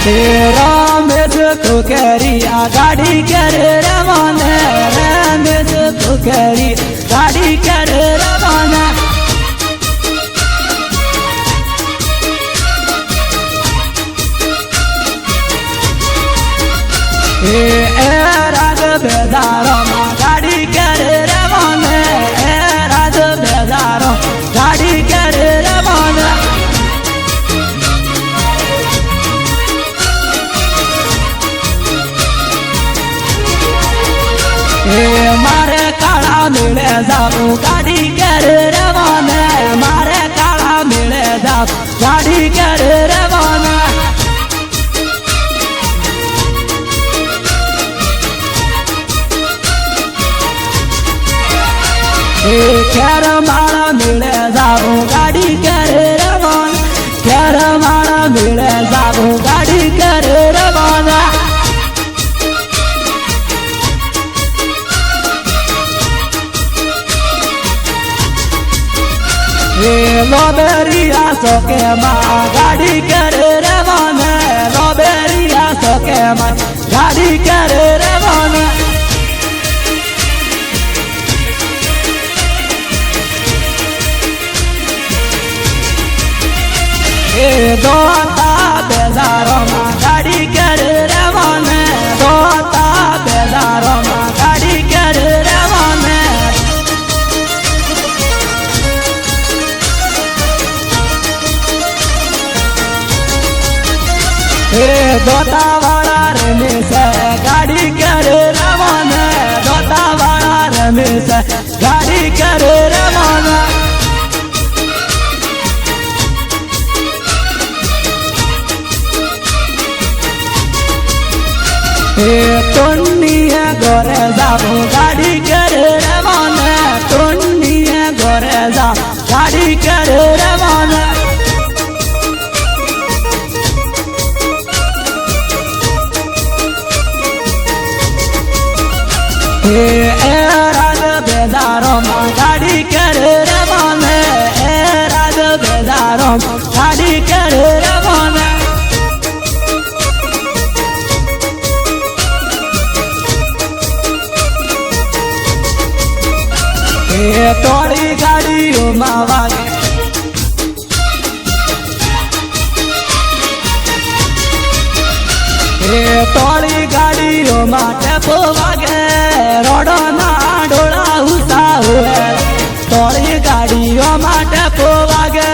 रमेश कुकरी गाड़ी करे रवाना रमेश कुकरी गाड़ी करे रवाना राज बेदारो गाड़ी करे रवाना राज बेदारो गाड़ी करे रवाना मारे काला मिले जाबू गाड़ी करे रवाना मारे काला मिले जाबू गाड़ी करे रवाना खेर माला मिले जाबू गाड़ी करे रवाना खेर माला मिले जाबू गाड़ी करे रवाना लोबेरिया सोके माँ गाड़ी करे रवाना लोबेरिया सोके माँ गाड़ी करे रवाना दोता बेजारो माँ गाड़ी करे रवाना दोता बेजारो माँ गाड़ी करे रवाना दोता वाला रमेश गाड़ी करे रवाना दोता वाला रमेश गाड़ी करे रवाना टोनिया गोरे जाबू गाड़ी करे रवाना टोनिया गोरे जा गाड़ी करे रवाना राज बेदारो गाड़ी करे रवाना राज बेदारो गाड़ी करे रवाना तोड़ी गाड़ियों मावागे तोड़ी गाड़ियों माटे पोवागे रोडो ना डोला हुसा हुए तोड़ी गाड़ियों माटे पोवागे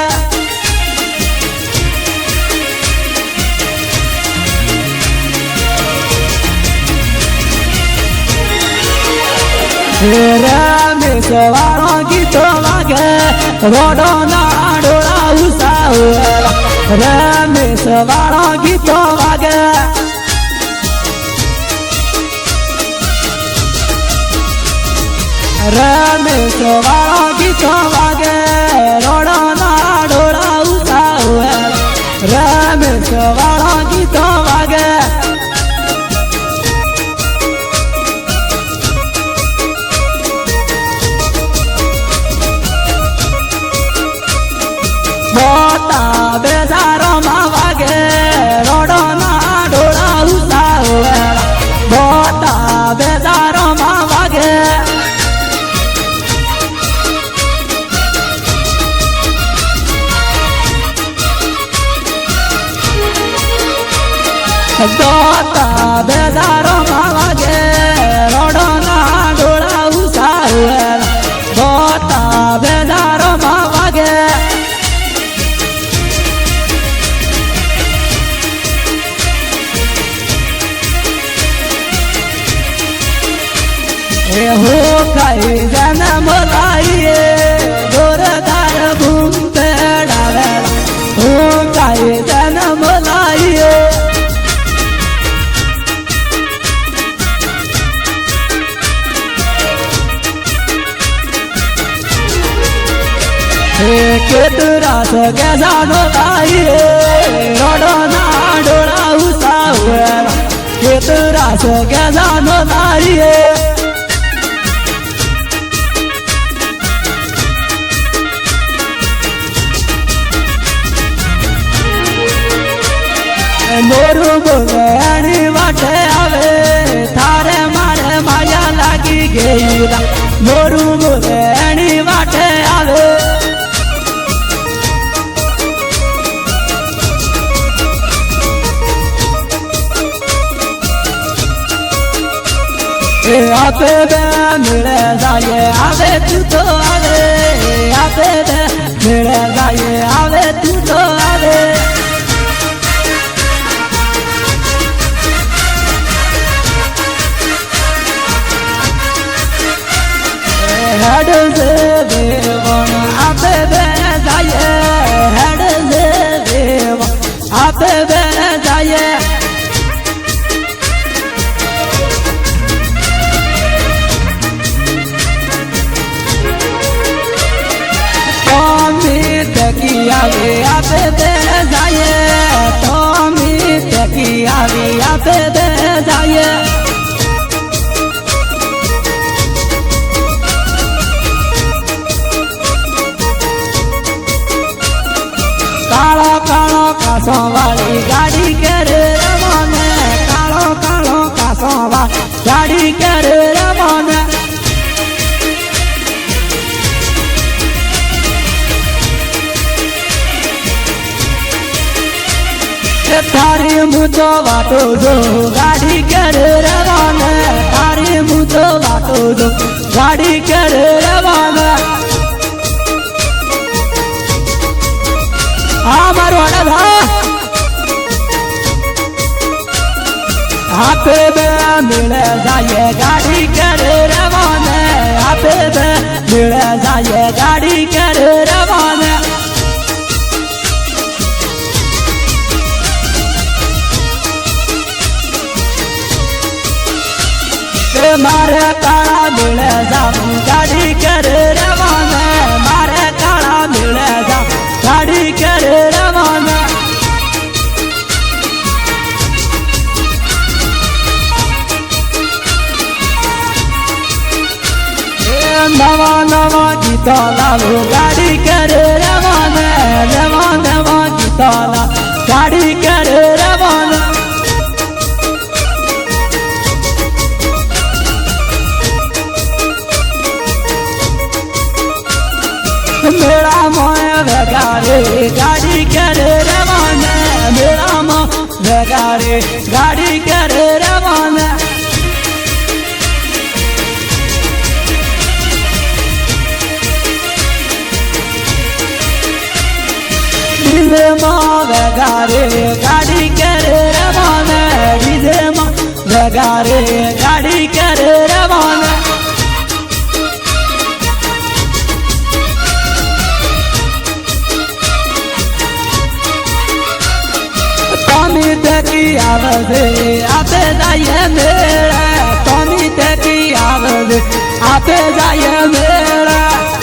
रमेश वालों गीतो वागे रोडो ना डोला हुसा हुए रमेश वालों गीतो वागे रमेश वालों गीतो वागे रोडो ना डोला हुसा हुए रमेश वालों गीतो वागे बोता बेजारो मावागे रोडो ना डोला हुसा हुए बोता बेजारो मावागे बोता बेजारो मावागे रोडो ना डोला हुसा हुए बोता बेजारो मावागे हो खाई जन्म लाइए गोरदार घूमते डाले हो खाई जन्म लाइए केतरा से गजानो लाइए रोडो ना डोला हुसा हुए केतरा से गजानो लाइए मोरू बोले एनी वाटे आवे थारे मारे माया लागी गईला मोरू बोले एनी वाटे आवे आते बे मिले जाए आवे तू तो आवे आते बे मिले जाए आवे तू तो आवे हेड से देवन आते बे जाए हेड से देवन आते बे जाए आवे आते दे जाए तो मीत की आवे आते दे जाए कालो कालो कासों वाली गाड़ी करे रवाना कालो कालो कासों वाली गाड़ी करे रवाना तारी मुझो बाटो दो गाड़ी कर रवाना तारी मुझो बाटो दो गाड़ी कर रवाना हमारो अड़ा आपे बे मिले जाए गाड़ी कर रवाना आपे बे मिले जाए गाड़ी कर रवाना मारे काला मिले जाऊं गाड़ी कर रवाना मारे काला मिले जाऊं गाड़ी कर रवाना नवा नवा गीता लालो गाड़ी कर रवाना नवा नवा गीता ला गाड़ी कर रवाना मेरा मोह बेगारे गाड़ी कर रवाना मेरा मोह बेगारे गाड़ी कर रवाना डीजे मोह बेगारे गाड़ी कर रवाना डीजे मोह बेगारे गाड़ी कर रवाना की आवाज़ आते जाए मेरा तोमी की आवाज़ आते जाए मेरा